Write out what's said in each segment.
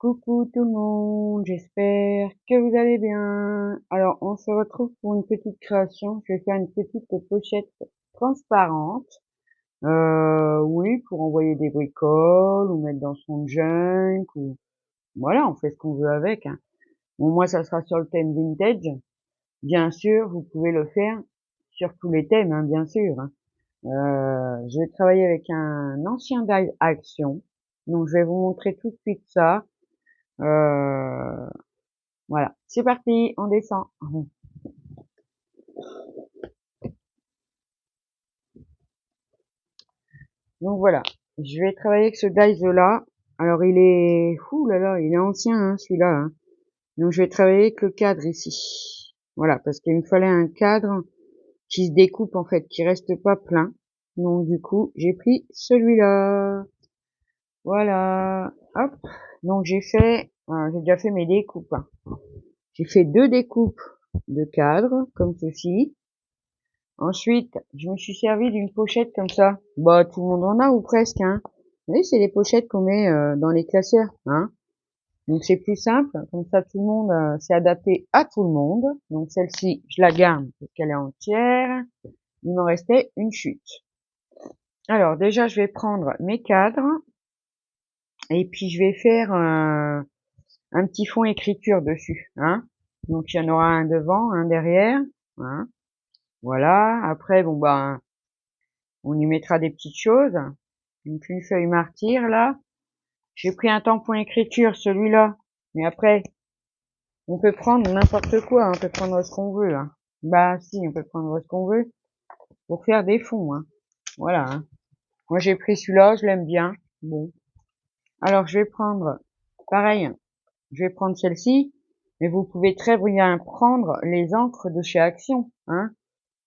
Coucou tout le monde, j'espère que vous allez bien. Alors, on se retrouve pour une petite création. Je vais faire une petite pochette transparente. Oui, pour envoyer des bricoles ou mettre dans son junk ou voilà, on fait ce qu'on veut avec, hein. Bon, moi, ça sera sur le thème vintage. Bien sûr, vous pouvez le faire sur tous les thèmes, hein, bien sûr, hein. Je vais travailler avec un ancien die action. Donc, je vais vous montrer tout de suite ça. Euh, Voilà, c'est parti, on descend. Donc voilà, je vais travailler avec ce dies là. Alors il est, ouh là là, il est ancien hein, celui-là, hein. Donc je vais travailler avec le cadre ici. Voilà, parce qu'il me fallait un cadre qui se découpe en fait, qui reste pas plein. Donc du coup, j'ai pris celui-là. Voilà, hop. Donc j'ai déjà fait mes découpes, hein. J'ai fait 2 découpes de cadre comme ceci. Ensuite, je me suis servi d'une pochette comme ça. Bah, tout le monde en a ou presque, hein. Vous voyez, c'est les pochettes qu'on met dans les classeurs, hein. Donc c'est plus simple, comme ça tout le monde s'est adapté à tout le monde. Donc celle-ci, je la garde parce qu'elle est entière. Il m'en restait une chute. Alors déjà, je vais prendre mes cadres et puis je vais faire un petit fond écriture dessus, hein. Donc il y en aura un devant, un derrière, hein. Voilà. Après, bon bah, on y mettra des petites choses. Donc une feuille martyr là. J'ai pris un tampon écriture, celui-là. Mais après, on peut prendre n'importe quoi, hein. On peut prendre ce qu'on veut, hein. Bah si, on peut prendre ce qu'on veut pour faire des fonds, hein. Voilà, hein. Moi j'ai pris celui-là, je l'aime bien. Bon. Alors je vais prendre, pareil, je vais prendre celle-ci. Mais vous pouvez très bien prendre les encres de chez Action, hein.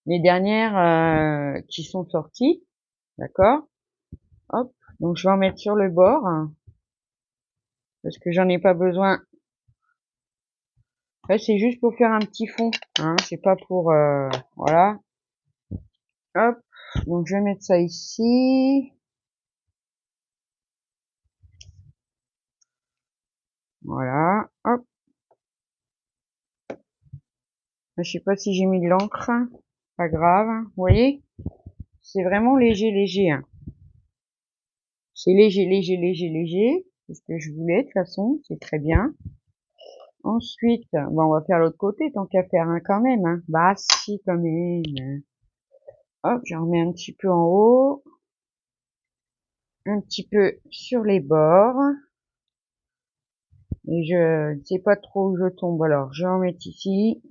Les dernières qui sont sorties. D'accord? Hop. Donc je vais en mettre sur le bord, hein, parce que j'en ai pas besoin. Là, c'est juste pour faire un petit fond, hein, c'est pas pour, voilà. Hop, donc je vais mettre ça ici. Voilà, hop. Je sais pas si j'ai mis de l'encre, pas grave. Vous voyez, c'est vraiment léger, léger, hein. C'est léger, léger, léger, léger. C'est ce que je voulais, de toute façon, c'est très bien. Ensuite, bon, on va faire l'autre côté, tant qu'à faire, hein, quand même, hein. Bah, si, quand même. Hop, j'en remets un petit peu en haut. Un petit peu sur les bords. Et je ne sais pas trop où je tombe, alors je vais en mettre ici.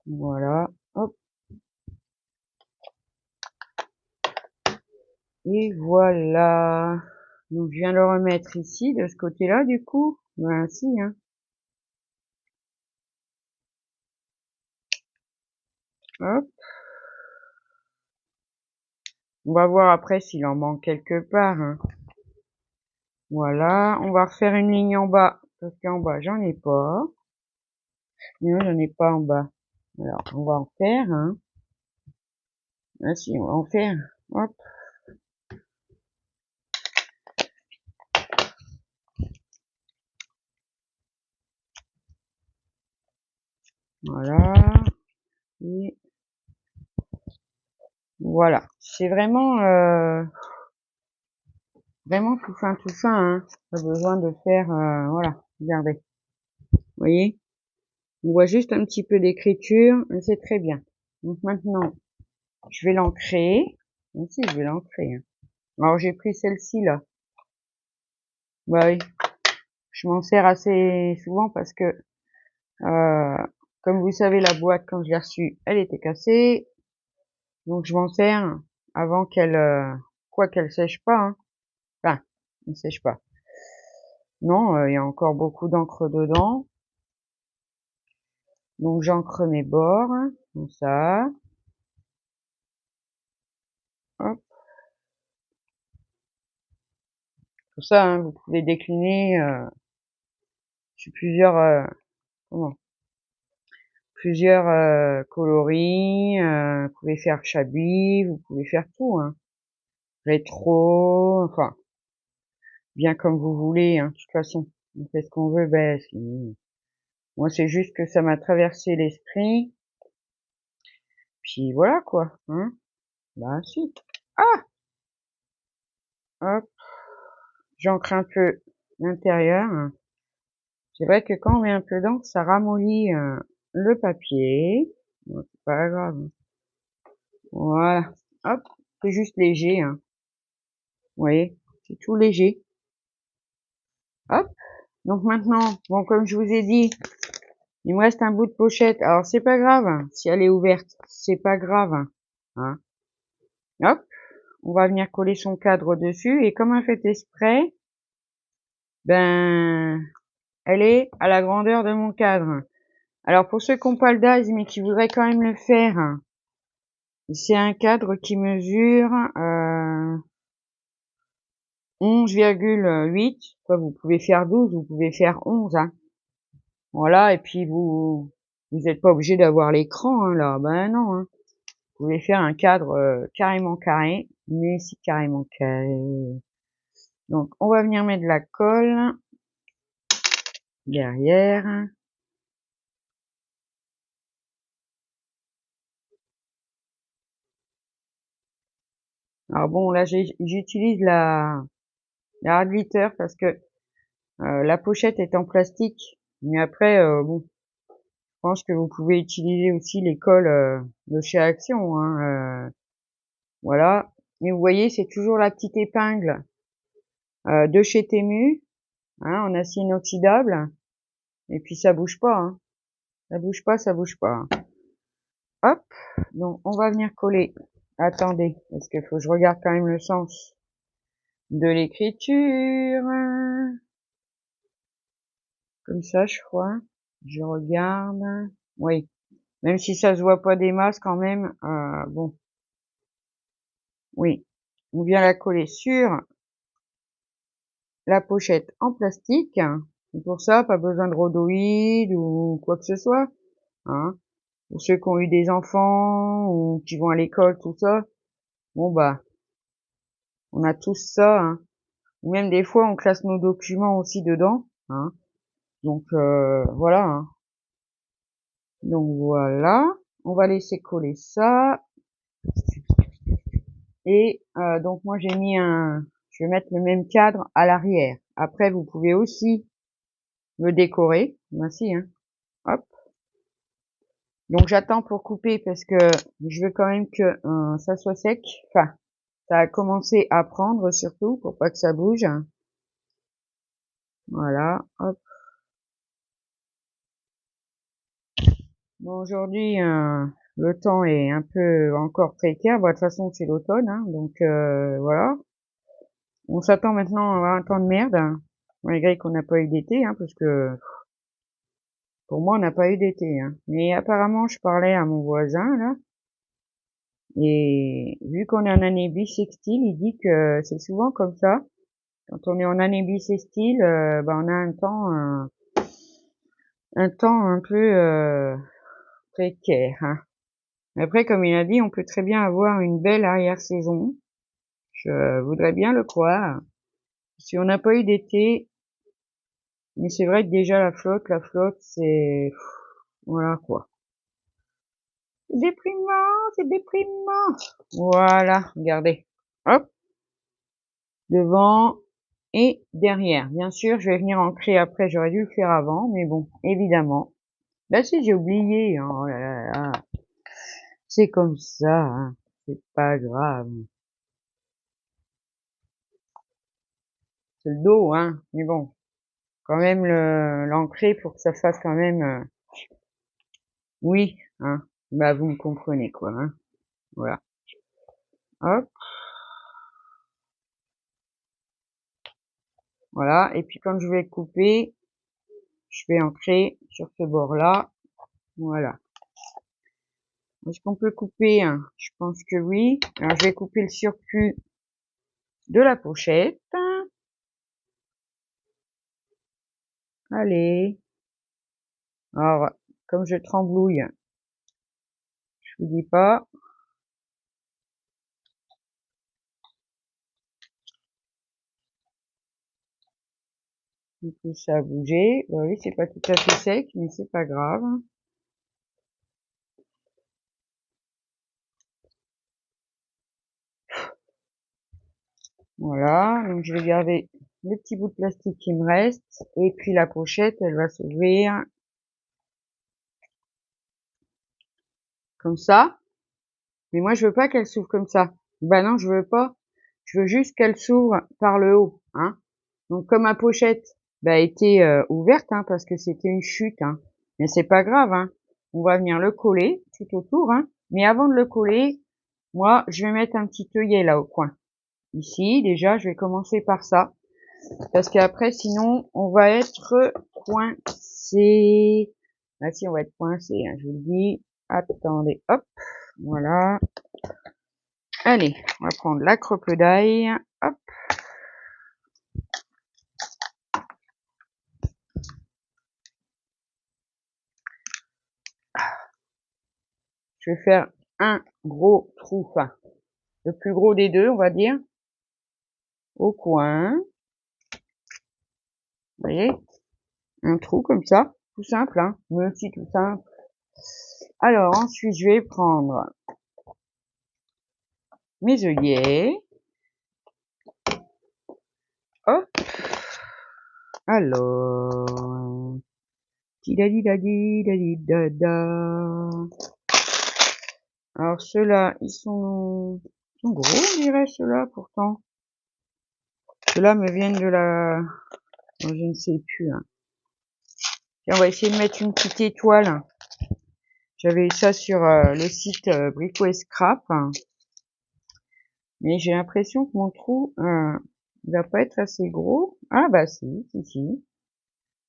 Voilà, hop. Et voilà. Donc je viens le remettre ici, de ce côté-là, du coup. Ben ainsi, hein. Hop. On va voir après s'il en manque quelque part, hein. Voilà, on va refaire une ligne en bas, parce qu'en bas, j'en ai pas. Non, j'en ai pas en bas. Alors, on va en faire, hein. Ah si, on va en faire. Hop. Voilà. Et voilà. C'est vraiment, vraiment tout fin, hein. Pas besoin de faire, voilà. Regardez. Vous voyez? On voit juste un petit peu d'écriture, mais c'est très bien. Donc maintenant, je vais l'ancrer. Aussi, je vais l'ancrer, hein. Alors j'ai pris celle-ci là. Bah oui, je m'en sers assez souvent parce que, euh, comme vous savez, la boîte quand je l'ai reçue, elle était cassée. Donc je m'en sers avant qu'elle, quoi qu'elle sèche pas, hein. Enfin, elle ne sèche pas. Non, il y a encore beaucoup d'encre dedans. Donc j'encre mes bords, comme ça. Hop. Tout ça, hein, vous pouvez décliner sur plusieurs, comment, plusieurs coloris. Vous pouvez faire chablis, vous pouvez faire tout, hein. Rétro, enfin, bien comme vous voulez, hein, de toute façon. On fait ce qu'on veut, ben, moi, c'est juste que ça m'a traversé l'esprit. Puis voilà, quoi, hein. Bah, si. Ah! Hop, j'encre un peu l'intérieur. C'est vrai que quand on met un peu d'encre, ça ramollit le papier. Bon, c'est pas grave. Voilà. Hop, c'est juste léger, hein. Vous voyez, c'est tout léger. Hop. Donc maintenant, bon, comme je vous ai dit, il me reste un bout de pochette. Alors, c'est pas grave, hein, si elle est ouverte. C'est pas grave, hein. Hop. On va venir coller son cadre dessus. Et comme un fait exprès, ben, elle est à la grandeur de mon cadre. Alors, pour ceux qui n'ont pas le DAS, mais qui voudraient quand même le faire, c'est un cadre qui mesure 11,8. Vous pouvez faire 12, vous pouvez faire 11, hein. Voilà, et puis vous n'êtes pas obligé d'avoir l'écran, hein, là. Ben non, hein. Vous pouvez faire un cadre carrément carré, mais si carrément carré. Donc, on va venir mettre de la colle derrière. Alors bon, là, j'utilise la hard litter parce que la pochette est en plastique. Mais après, bon, je pense que vous pouvez utiliser aussi les colles de chez Action, hein, voilà. Mais vous voyez, c'est toujours la petite épingle de chez Temu, hein, en acier inoxydable. Et puis ça bouge pas, hein. Ça bouge pas, ça bouge pas. Hop, donc on va venir coller. Attendez, parce qu'il faut que je regarde quand même le sens de l'écriture. Comme ça, je crois. Je regarde. Oui. Même si ça se voit pas des masses quand même. Bon. Oui. On vient la coller sur la pochette en plastique. Et pour ça, pas besoin de rhodoïde ou quoi que ce soit. Hein. Pour ceux qui ont eu des enfants ou qui vont à l'école, tout ça. Bon bah, on a tous ça. Hein. Ou même des fois, on classe nos documents aussi dedans. Hein. Donc voilà. Hein. Donc voilà. On va laisser coller ça. Et donc moi j'ai mis je vais mettre le même cadre à l'arrière. Après vous pouvez aussi le décorer, voici, hein. Hop. Donc j'attends pour couper parce que je veux quand même que ça soit sec. Enfin, ça a commencé à prendre surtout pour pas que ça bouge. Voilà. Hop. Bon aujourd'hui le temps est un peu encore précaire. Bon, de toute façon c'est l'automne, hein, donc voilà. On s'attend maintenant à avoir un temps de merde, hein, malgré qu'on n'a pas eu d'été, hein, parce que pour moi, on n'a pas eu d'été, hein. Mais apparemment, je parlais à mon voisin, là, et vu qu'on est en année bissextile, il dit que c'est souvent comme ça. Quand on est en année bissextile, ben, on a un temps un peu précaire, hein. Après, comme il a dit, on peut très bien avoir une belle arrière-saison. Je voudrais bien le croire. Si on n'a pas eu d'été, mais c'est vrai que déjà la flotte, c'est, voilà, quoi. C'est déprimant, c'est déprimant. Voilà, regardez. Hop, devant et derrière. Bien sûr, je vais venir ancrer après, j'aurais dû le faire avant, mais bon, évidemment. Là, si j'ai oublié, hein, oh là là là. C'est comme ça, hein. C'est pas grave. C'est le dos, hein. Mais bon, quand même l'ancrer pour que ça fasse quand même, oui, hein. Bah, vous me comprenez, quoi, hein. Voilà. Hop, voilà. Et puis quand je vais couper, je vais ancrer sur ce bord-là. Voilà. Est-ce qu'on peut couper, hein? Je pense que oui. Alors, je vais couper le surplus de la pochette. Allez. Alors, comme je tremblouille, je vous dis pas. Du coup, ça a bougé. Bah oui, c'est pas tout à fait sec, mais c'est pas grave. Voilà, donc je vais garder les petits bouts de plastique qui me restent. Et puis la pochette, elle va s'ouvrir comme ça. Mais moi, je veux pas qu'elle s'ouvre comme ça. Bah non, je veux pas. Je veux juste qu'elle s'ouvre par le haut, hein. Donc comme ma pochette bah, était ouverte, hein, parce que c'était une chute, hein. Mais c'est pas grave, hein. On va venir le coller tout autour, hein. Mais avant de le coller, moi, je vais mettre un petit œillet là au coin. Ici, déjà, je vais commencer par ça. Parce qu'après, sinon, on va être coincé. Ah si, on va être coincé, hein, je vous le dis. Attendez, hop, voilà. Allez, on va prendre la crocodile. Hop. Je vais faire un gros trou, enfin, le plus gros des deux, on va dire, au coin. Vous voyez, un trou comme ça, tout simple, hein, mais aussi tout simple. Alors, ensuite, je vais prendre mes œillets. Hop. Alors, alors ceux-là, ils sont gros, on dirait, ceux-là, pourtant. Ceux-là me viennent de la... Oh, je ne sais plus. Hein. Et on va essayer de mettre une petite étoile. J'avais eu ça sur le site Brico et Scrap. Mais j'ai l'impression que mon trou, il va pas être assez gros. Ah bah si, si, si.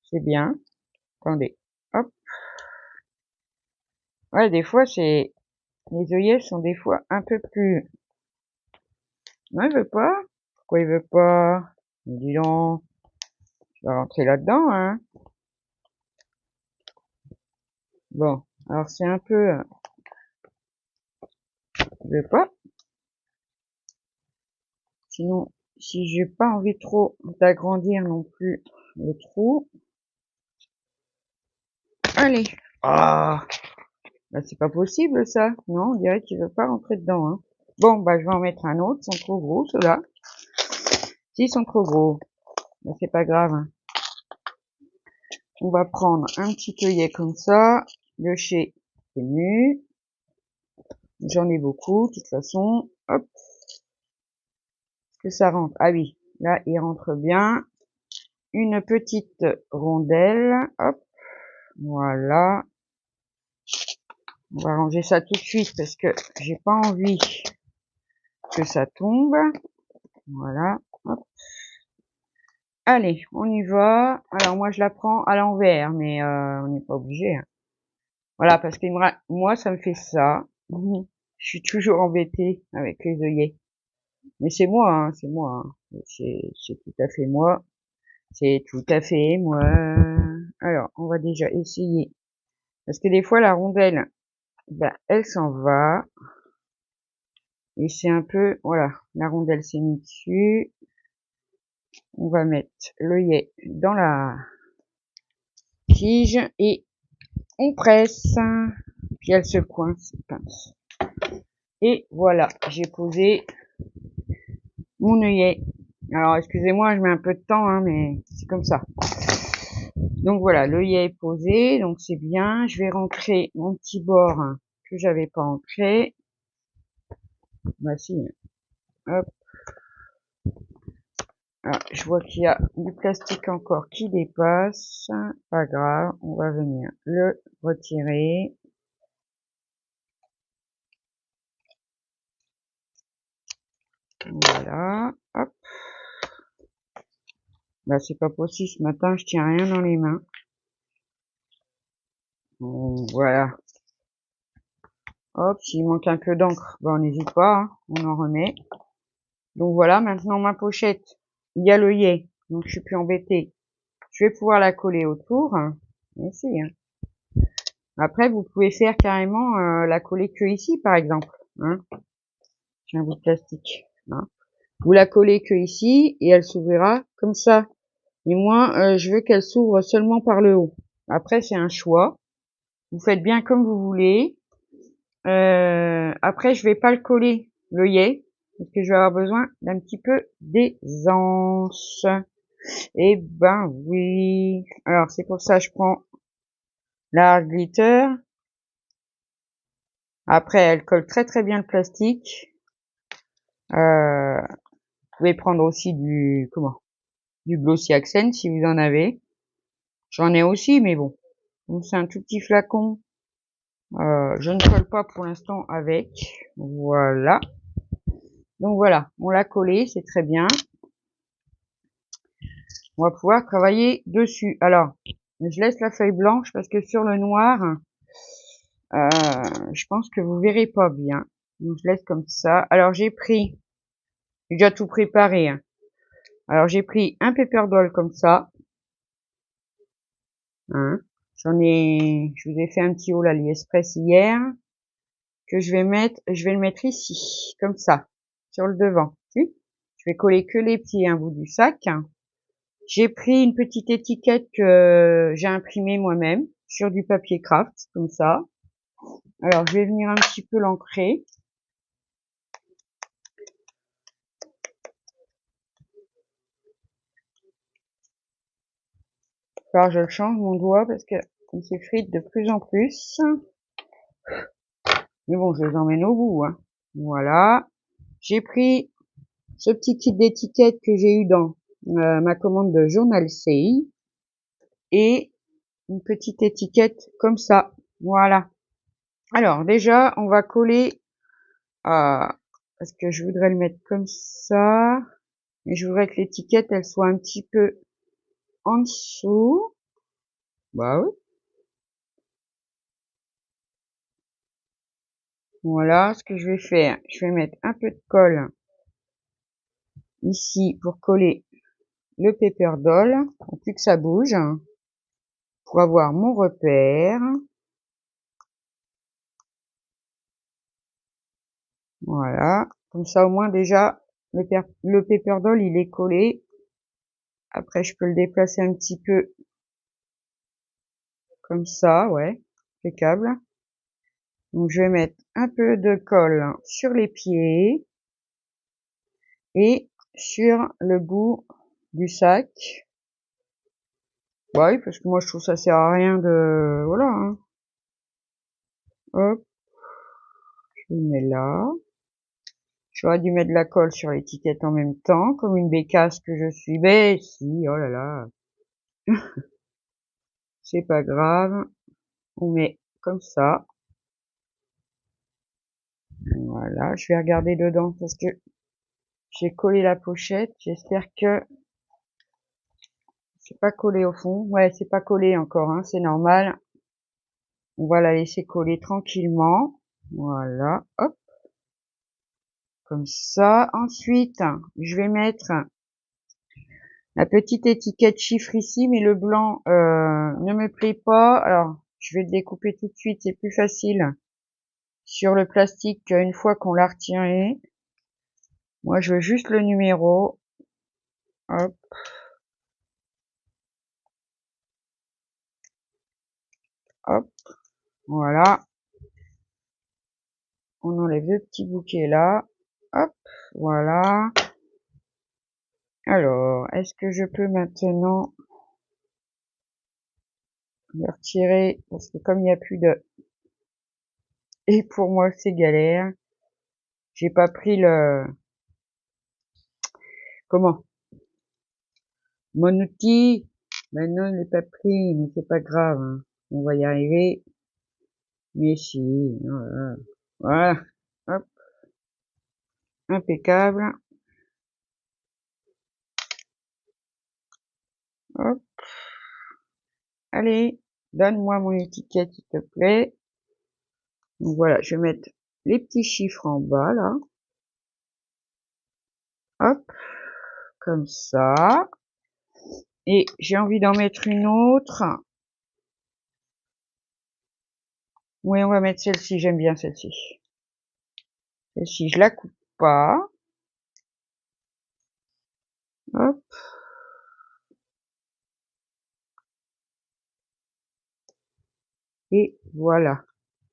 C'est bien. Attendez. Hop. Ouais, des fois, c'est... Les œillets sont des fois un peu plus... Non, il veut pas. Pourquoi il veut pas? Dis donc. Je vais rentrer là-dedans, hein. Bon. Alors, c'est un peu... il veut pas. Sinon, si j'ai pas envie trop d'agrandir non plus le trou. Allez. Ah. Bah, c'est pas possible, ça. Non, on dirait qu'il veut pas rentrer dedans, hein. Bon, bah, je vais en mettre un autre. Ils sont trop gros, ceux-là. S'ils sont trop gros, bah, c'est pas grave, hein. On va prendre un petit œillet comme ça. Le chez nu. J'en ai beaucoup, de toute façon. Hop. Est-ce que ça rentre? Ah oui. Là, il rentre bien. Une petite rondelle. Hop. Voilà. On va ranger ça tout de suite parce que j'ai pas envie que ça tombe. Voilà. Hop. Allez, on y va. Alors moi je la prends à l'envers, mais on n'est pas obligé. Hein. Voilà, parce que moi ça me fait ça. Je suis toujours embêtée avec les œillets. Mais c'est moi, hein, c'est moi. Hein. C'est tout à fait moi. C'est tout à fait moi. Alors, on va déjà essayer. Parce que des fois la rondelle, ben, elle s'en va. Et c'est un peu, voilà, la rondelle s'est mise dessus. On va mettre l'œillet dans la tige et on presse. Puis elle se coince, pince. Et voilà, j'ai posé mon œillet. Alors excusez-moi, je mets un peu de temps, hein, mais c'est comme ça. Donc voilà, l'œillet est posé, donc c'est bien. Je vais rentrer mon petit bord que j'avais pas ancré. Bah si, hop. Ah, je vois qu'il y a du plastique encore qui dépasse. Pas grave, on va venir le retirer. Voilà, hop. Bah c'est pas possible, ce matin je tiens rien dans les mains. Voilà. Hop, s'il manque un peu d'encre, bah on n'hésite pas, hein, on en remet. Donc voilà, maintenant ma pochette, il y a l'œillet, donc je suis plus embêtée. Je vais pouvoir la coller autour. Ici, hein. Après, vous pouvez faire carrément la coller que ici, par exemple. Hein. J'ai un bout de plastique. Hein. Vous la collez que ici et elle s'ouvrira comme ça. Et moi, je veux qu'elle s'ouvre seulement par le haut. Après, c'est un choix. Vous faites bien comme vous voulez. Après, je vais pas le coller, l'œillet, parce que je vais avoir besoin d'un petit peu d'aisance. Eh ben oui. Alors, c'est pour ça que je prends la glitter. Après, elle colle très très bien le plastique. Vous pouvez prendre aussi du Glossy Accent si vous en avez. J'en ai aussi, mais bon. Donc c'est un tout petit flacon. Je ne colle pas pour l'instant avec. Voilà. Donc voilà, on l'a collé, c'est très bien. On va pouvoir travailler dessus. Alors, je laisse la feuille blanche parce que sur le noir, je pense que vous verrez pas bien. Donc je laisse comme ça. Alors j'ai déjà tout préparé, hein. Alors j'ai pris un pepper doll comme ça. Hein. Je vous ai fait un petit haul à l'Aliexpress hier, que je vais le mettre ici, comme ça, sur le devant. Je vais coller que les pieds à un bout du sac. J'ai pris une petite étiquette que j'ai imprimée moi-même sur du papier craft, comme ça. Alors, je vais venir un petit peu l'ancrer. Alors, je le change mon doigt parce que il s'effrite de plus en plus. Mais bon, je les emmène au bout, hein. Voilà. J'ai pris ce petit kit d'étiquette que j'ai eu dans ma commande de Journal CI et une petite étiquette comme ça. Voilà. Alors, déjà, on va coller parce que je voudrais le mettre comme ça. Et je voudrais que l'étiquette, elle soit un petit peu en dessous. Bah oui. Voilà ce que je vais faire. Je vais mettre un peu de colle ici pour coller le paper doll. Pour plus que ça bouge. Pour avoir mon repère. Voilà. Comme ça, au moins, déjà, le paper doll, il est collé. Après, je peux le déplacer un petit peu comme ça, ouais. Impeccable. Donc, je vais mettre un peu de colle sur les pieds et sur le bout du sac. Bah oui, parce que moi, je trouve ça sert à rien de... Voilà, hein. Hop, je le mets là. J'aurais dû mettre de la colle sur l'étiquette en même temps, comme une bécasse que je suis. Mais si, oh là là. C'est pas grave. On met comme ça. Voilà, je vais regarder dedans parce que j'ai collé la pochette. J'espère que c'est pas collé au fond. Ouais, c'est pas collé encore, hein, c'est normal. On va la laisser coller tranquillement. Voilà, hop, comme ça. Ensuite, je vais mettre la petite étiquette chiffre ici, mais le blanc ne me plaît pas. Alors, je vais le découper tout de suite, c'est plus facile sur le plastique une fois qu'on l'a retiré. Moi, je veux juste le numéro. Hop. Hop, voilà. On enlève le petit bouquet là. Hop, voilà. Alors, est-ce que je peux maintenant le retirer? Parce que comme il n'y a plus de... Et pour moi, c'est galère. J'ai pas pris le... Comment? Mon outil. Maintenant, je l'ai pas pris, mais c'est pas grave, hein. On va y arriver. Mais si, voilà. Voilà. Hop, impeccable. Hop. Allez, donne-moi mon étiquette, s'il te plaît. Donc voilà, je vais mettre les petits chiffres en bas, là. Hop, comme ça. Et j'ai envie d'en mettre une autre. Oui, on va mettre celle-ci, j'aime bien celle-ci. Celle-ci, je la coupe pas. Hop. Et voilà,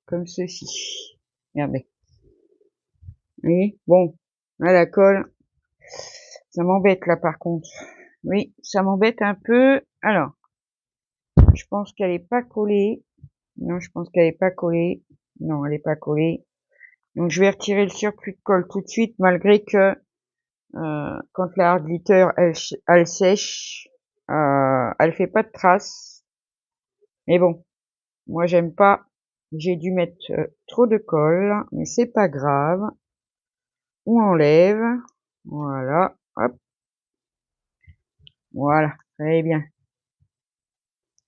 comme ceci. Regardez. Oui, bon, là, la colle, ça m'embête là par contre. Oui, ça m'embête un peu. Alors, je pense qu'elle est pas collée. Non, je pense qu'elle est pas collée. Non, elle est pas collée. Donc je vais retirer le surplus de colle tout de suite, malgré que quand la hard glitter elle sèche, elle fait pas de traces. Mais bon, moi j'aime pas. J'ai dû mettre trop de colle, mais c'est pas grave. On enlève. Voilà, hop, voilà, très bien.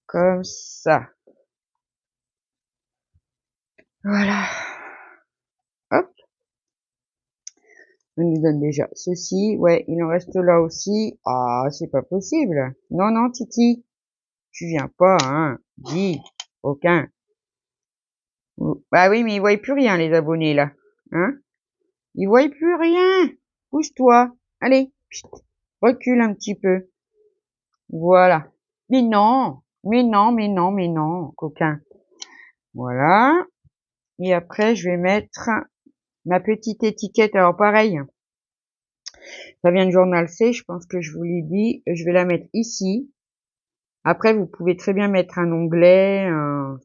Comme ça. Voilà. Hop. On nous donne déjà ceci. Ouais, il en reste là aussi. Ah, c'est pas possible. Non, non, Titi. Tu viens pas, hein. Dis. Aucun. Bah oui, mais ils voient plus rien, les abonnés, là. Hein? Ils voient plus rien. Pousse-toi. Allez. Psst. Recule un petit peu. Voilà. Mais non. Mais non, mais non, mais non, coquin. Voilà. Et après, je vais mettre ma petite étiquette. Alors, pareil. Ça vient de Journal C, je pense que je vous l'ai dit. Je vais la mettre ici. Après, vous pouvez très bien mettre un onglet,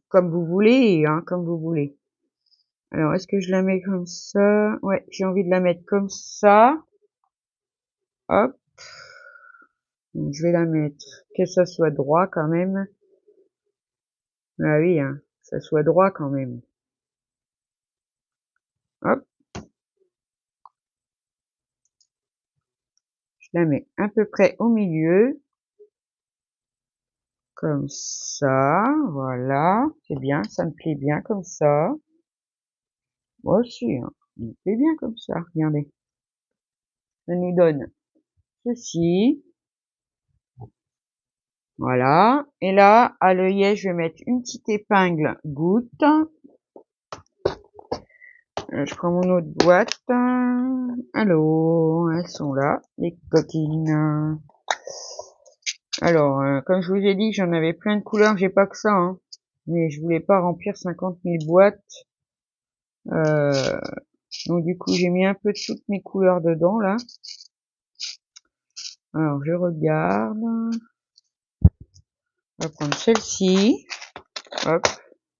comme vous voulez, hein, comme vous voulez. Alors, est-ce que je la mets comme ça? Ouais, j'ai envie de la mettre comme ça. Hop. Donc, je vais la mettre, que ça soit droit quand même. Ah oui, hein, que ça soit droit quand même. Hop. Je la mets à peu près au milieu. Comme ça, voilà. C'est bien, ça me plaît bien comme ça. Moi aussi, hein. Ça me plaît bien comme ça, regardez. Ça nous donne ceci. Voilà. Et là, à l'œillet, je vais mettre une petite épingle goutte. Je prends mon autre boîte. Allô, elles sont là, les coquines. Alors, comme je vous ai dit, j'en avais plein de couleurs, j'ai pas que ça, hein. Mais je voulais pas remplir 50 000 boîtes. Donc du coup, j'ai mis un peu de toutes mes couleurs dedans, là. Alors, je regarde. On va prendre celle-ci. Hop.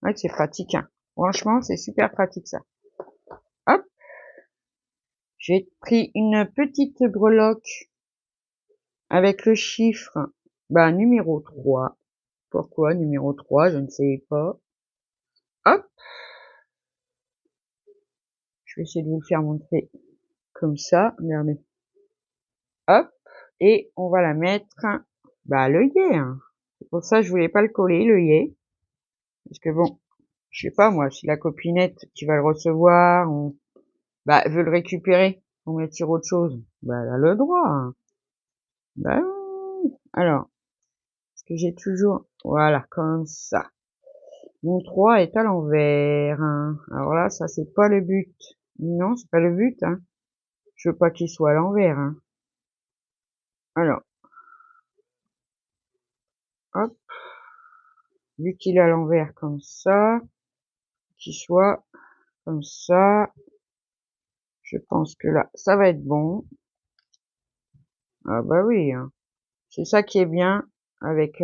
Ouais, c'est pratique, hein. Franchement, c'est super pratique, ça. Hop. J'ai pris une petite breloque avec le chiffre, numéro 3. Pourquoi numéro 3? Je ne sais pas. Hop. Je vais essayer de vous le faire montrer comme ça. Regardez. Hop. Et on va la mettre, à l'œillet, hein. C'est pour ça que je voulais pas le coller, l'œillet. Parce que bon, je sais pas moi, si la copinette qui va le recevoir, veut le récupérer, on met sur autre chose, elle a le droit, hein. Oui. Alors, parce que j'ai toujours, voilà, comme ça. Mon 3 est à l'envers, hein. Alors là, ça c'est pas le but. Non, c'est pas le but, hein. Je veux pas qu'il soit à l'envers, hein. Alors, hop, vu qu'il est à l'envers comme ça, qu'il soit comme ça, je pense que là, ça va être bon. Ah bah oui, hein. C'est ça qui est bien avec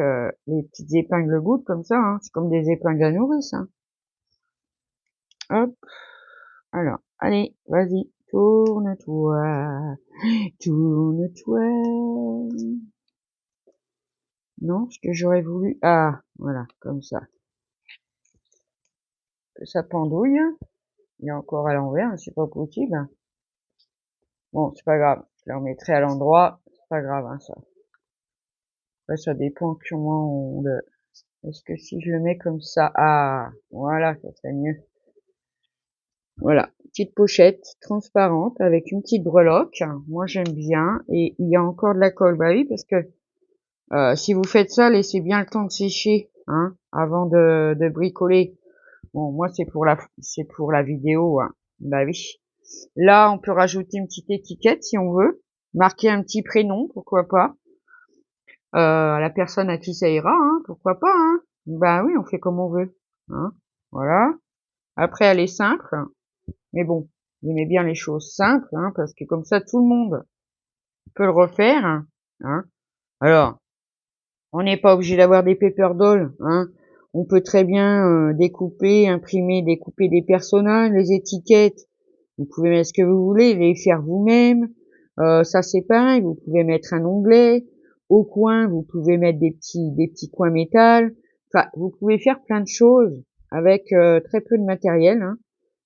les petites épingles gouttes comme ça, hein. C'est comme des épingles à nourrice, hein. Hop, alors, allez, vas-y, tourne-toi, tourne-toi. Non, ce que j'aurais voulu, voilà, comme ça. Que ça pendouille. Il est encore à l'envers, c'est pas possible. Bon, c'est pas grave, je le remettrai à l'endroit, c'est pas grave, hein, ça. Après, ça dépend comment on le... Est-ce que si je le mets comme ça, voilà, ça serait mieux. Voilà, petite pochette transparente avec une petite breloque. Moi, j'aime bien. Et il y a encore de la colle. Bah oui, parce que si vous faites ça, laissez bien le temps de sécher, hein, avant de bricoler. Bon, moi, c'est pour la vidéo, hein. Bah oui. Là, on peut rajouter une petite étiquette si on veut. Marquer un petit prénom, pourquoi pas. À la personne à qui ça ira, hein, pourquoi pas, hein. Bah oui, on fait comme on veut. hein, voilà. Après, elle est simple, mais bon, j'aimais bien les choses simples, hein, parce que comme ça, tout le monde peut le refaire, hein. Alors, on n'est pas obligé d'avoir des paper dolls, hein. On peut très bien découper, imprimer, découper des personnages, les étiquettes. Vous pouvez mettre ce que vous voulez, les faire vous-même. Ça c'est pareil, vous pouvez mettre un onglet. Au coin, vous pouvez mettre des petits coins métal. Enfin, vous pouvez faire plein de choses avec très peu de matériel, hein.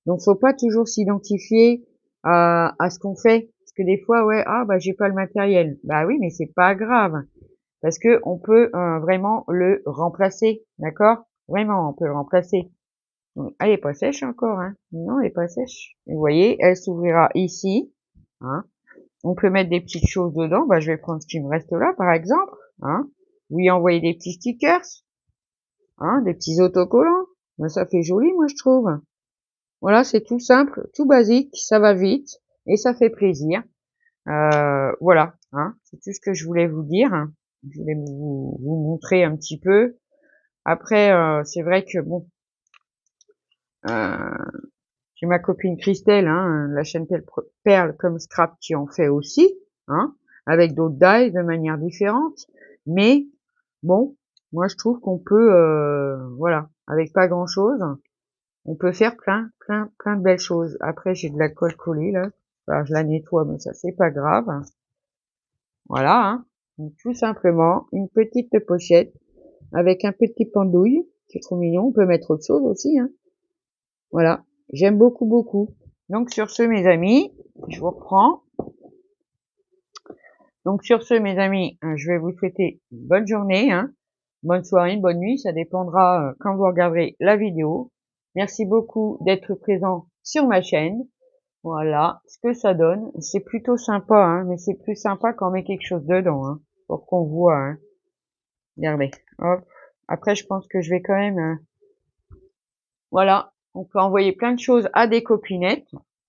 Donc faut pas toujours s'identifier à ce qu'on fait. Parce que des fois, ouais, ah bah j'ai pas le matériel. Bah oui, mais c'est pas grave. Parce que on peut vraiment le remplacer, d'accord? Vraiment, on peut le remplacer. Donc, elle est pas sèche encore, hein? Non, elle est pas sèche. Vous voyez, elle s'ouvrira ici, hein? On peut mettre des petites choses dedans. Bah, je vais prendre ce qui me reste là, par exemple, hein? Vous y envoyer des petits stickers, hein? Des petits autocollants. Ben, ça fait joli, moi, je trouve. Voilà, c'est tout simple, tout basique, ça va vite et ça fait plaisir. Voilà, hein? C'est tout ce que je voulais vous dire. Je voulais vous montrer un petit peu. Après, c'est vrai que bon, j'ai ma copine Christelle, hein, la chaîne Perle comme Scrap qui en fait aussi, hein, avec d'autres dies de manière différente. Mais bon, moi je trouve qu'on peut, voilà, avec pas grand chose, on peut faire plein de belles choses. Après, j'ai de la colle collée là, alors, je la nettoie, mais ça c'est pas grave. Voilà, hein. Donc, tout simplement une petite pochette avec un petit pendouille, c'est trop mignon. On peut mettre autre chose aussi, hein. Voilà, j'aime beaucoup, beaucoup. Donc sur ce, mes amis, je vous reprends. Donc sur ce, mes amis, je vais vous souhaiter une bonne journée, hein, bonne soirée, une bonne nuit, ça dépendra quand vous regarderez la vidéo. Merci beaucoup d'être présent sur ma chaîne. Voilà, ce que ça donne, c'est plutôt sympa, hein, mais c'est plus sympa quand on met quelque chose dedans, hein, pour qu'on voit, hein. Regardez, hop. Après, je pense que je vais quand même, voilà, on peut envoyer plein de choses à des copinettes.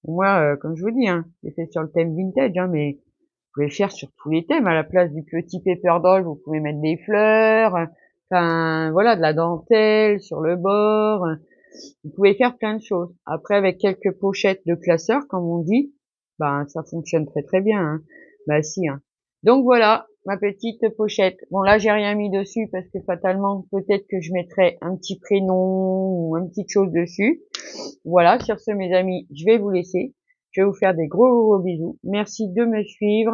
Moi, comme je vous dis, hein, j'ai fait sur le thème vintage, hein, mais vous pouvez faire sur tous les thèmes. À la place du petit paper doll, vous pouvez mettre des fleurs, enfin voilà, de la dentelle sur le bord. Vous pouvez faire plein de choses. Après, avec quelques pochettes de classeurs, comme on dit, ben ça fonctionne très très bien, hein. Bah si, hein. Donc voilà, ma petite pochette. Bon là, j'ai rien mis dessus parce que fatalement, peut-être que je mettrai un petit prénom ou une petite chose dessus. Voilà, sur ce, mes amis, je vais vous laisser. Je vais vous faire des gros bisous. Merci de me suivre.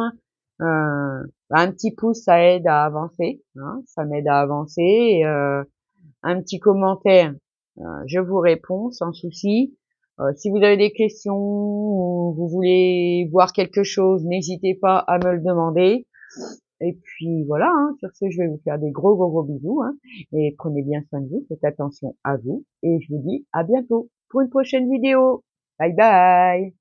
Un petit pouce, ça aide à avancer, hein, ça m'aide à avancer. Et, un petit commentaire, je vous réponds sans souci. Si vous avez des questions ou vous voulez voir quelque chose, n'hésitez pas à me le demander. Et puis voilà, hein, sur ce, je vais vous faire des gros bisous, hein, et prenez bien soin de vous, faites attention à vous, et je vous dis à bientôt pour une prochaine vidéo. Bye bye!